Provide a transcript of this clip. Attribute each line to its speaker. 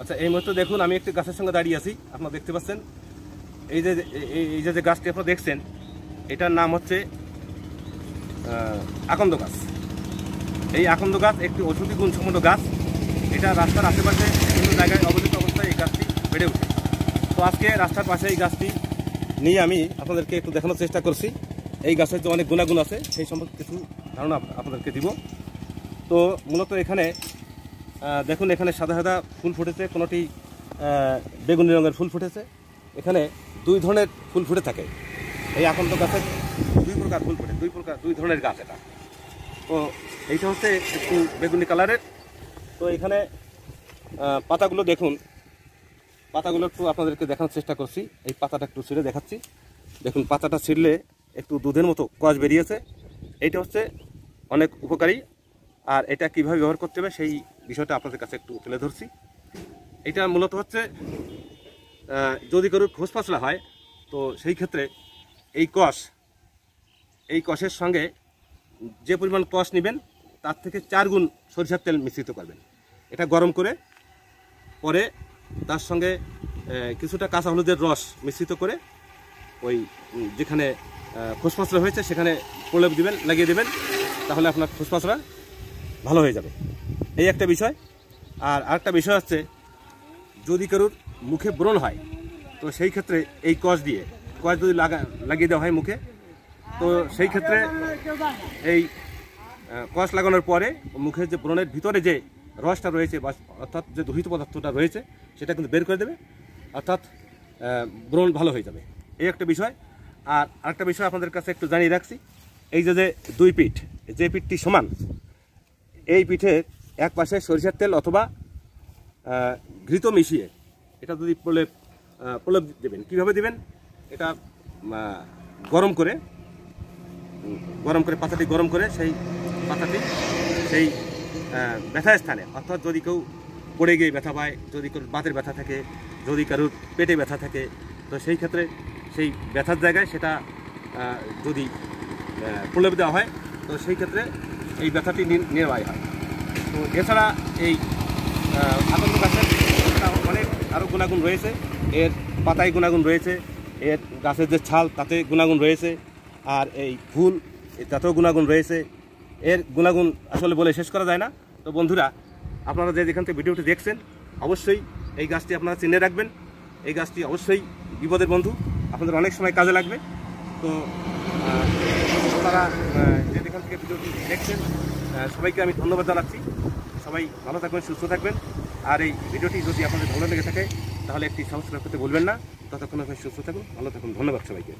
Speaker 1: আচ্ছা, এই মুহূর্তে দেখুন আমি একটি গাছের সঙ্গে দাঁড়িয়ে আছি। আপনারা দেখতে পাচ্ছেন এই যে গাছটি আপনারা দেখছেন, এটার নাম হচ্ছে আকন্দ গাছ। এই আকন্দ গাছ একটি ঔষধি গুণসম্পন্ন গাছ। এটা রাস্তার আশেপাশে বিভিন্ন জায়গায় অবস্থিত অবস্থায় এই গাছটি বেড়ে ওঠে। তো আজকে রাস্তার পাশে এই গাছটি নিয়ে আমি আপনাদেরকে একটু দেখানোর চেষ্টা করছি। এই গাছের যে অনেক গুণাগুণ আছে সেই সম্পর্কে কিছু ধারণা আপনাদেরকে দিব। তো মূলত এখানে দেখুন, এখানে সাদা সাদা ফুল ফুটেছে, কোনোটি বেগুনি রঙের ফুল ফুটেছে। এখানে দুই ধরনের ফুল ফুটে থাকে। এই আকন্দ গাছের দুই প্রকার ফুল ফুটে, দুই ধরনের গাছ এটা। তো এইটা হচ্ছে একটু বেগুনি কালারের। তো এখানে পাতাগুলো দেখুন, পাতাগুলো একটু আপনাদেরকে দেখানোর চেষ্টা করছি। এই পাতাটা একটু ছিঁড়ে দেখাচ্ছি। দেখুন, পাতাটা ছিঁড়লে একটু দুধের মতো কষ বেরিয়েছে। এইটা হচ্ছে অনেক উপকারী। আর এটা কীভাবে ব্যবহার করতে হবে সেই বিষয়টা আপনাদের কাছে একটু তুলে ধরছি। এটা মূলত হচ্ছে যদি কারোর খোঁজ পাতলা হয়, তো সেই ক্ষেত্রে এই কষের সঙ্গে যে পরিমাণ কষ নেবেন তার থেকে 4 গুণ সরিষার তেল মিশ্রিত করবেন। এটা গরম করে পরে তার সঙ্গে কিছুটা কাঁচা হলুদের রস মিশ্রিত করে ওই যেখানে খোসপাসরা হয়েছে সেখানে প্রলেপ দিবেন, লাগিয়ে দেবেন। তাহলে আপনার খোসপাসরা ভালো হয়ে যাবে। এই একটা বিষয়। আর আরেকটা বিষয় হচ্ছে, যদি কারোর মুখে ব্রণ হয়, তো সেই ক্ষেত্রে এই কষ যদি লাগিয়ে দেওয়া হয় মুখে, তো সেই ক্ষেত্রে এই কষ লাগানোর পরে মুখের যে ব্রণের ভিতরে যে রসটা রয়েছে, বা অর্থাৎ যে দূষিত পদার্থটা রয়েছে সেটা কিন্তু বের করে দেবে, অর্থাৎ ব্রণ ভালো হয়ে যাবে। এই একটা বিষয়। আর আরেকটা বিষয় আপনাদের কাছে একটু জানিয়ে রাখছি, এই যে দুই পিঠ, যে পিঠটি সমান, এই পিঠের এক পাশে সরিষার তেল অথবা ঘৃত মিশিয়ে এটা যদি প্রলেপ দেবেন। কীভাবে দেবেন? এটা গরম করে পাতাটি গরম করে সেই পাতাটি সেই ব্যথা স্থানে, অর্থাৎ যদি কেউ পড়ে গিয়ে ব্যথা পায়, যদি কারোর বাতের ব্যথা থাকে, যদি কারোর পেটে ব্যথা থাকে, তো সেই ক্ষেত্রে সেই ব্যথার জায়গায় সেটা যদি প্রলেপ দেওয়া হয়, তো সেই ক্ষেত্রে এই ব্যথাটি নিরাময় হয়। তো এছাড়া এই আকন্দ গাছের অনেক আরও গুণাগুণ রয়েছে। এর পাতায় গুণাগুণ রয়েছে, এর গাছের যে ছাল তাতে গুণাগুণ রয়েছে, আর এই ফুল তাতেও গুণাগুণ রয়েছে। এর গুণাগুণ আসলে বলে শেষ করা যায় না। তো বন্ধুরা, আপনারা যেখান থেকে ভিডিওটি দেখছেন, অবশ্যই এই গাছটি আপনারা চিনে রাখবেন। এই গাছটি অবশ্যই বিপদের বন্ধু, আপনাদের অনেক সময় কাজে লাগবে। তো আপনারা যেখান থেকে ভিডিওটি দেখছেন সবাইকে আমি ধন্যবাদ জানাচ্ছি। সবাই ভালো থাকবেন, সুস্থ থাকবেন। আর এই ভিডিওটি যদি আপনাদের ভালো লেগে থাকে তাহলে একটি সাবস্ক্রাইব করতে ভুলবেন না। ততক্ষণ আপনি সুস্থ থাকুন, ভালো থাকুন। ধন্যবাদ সবাইকে।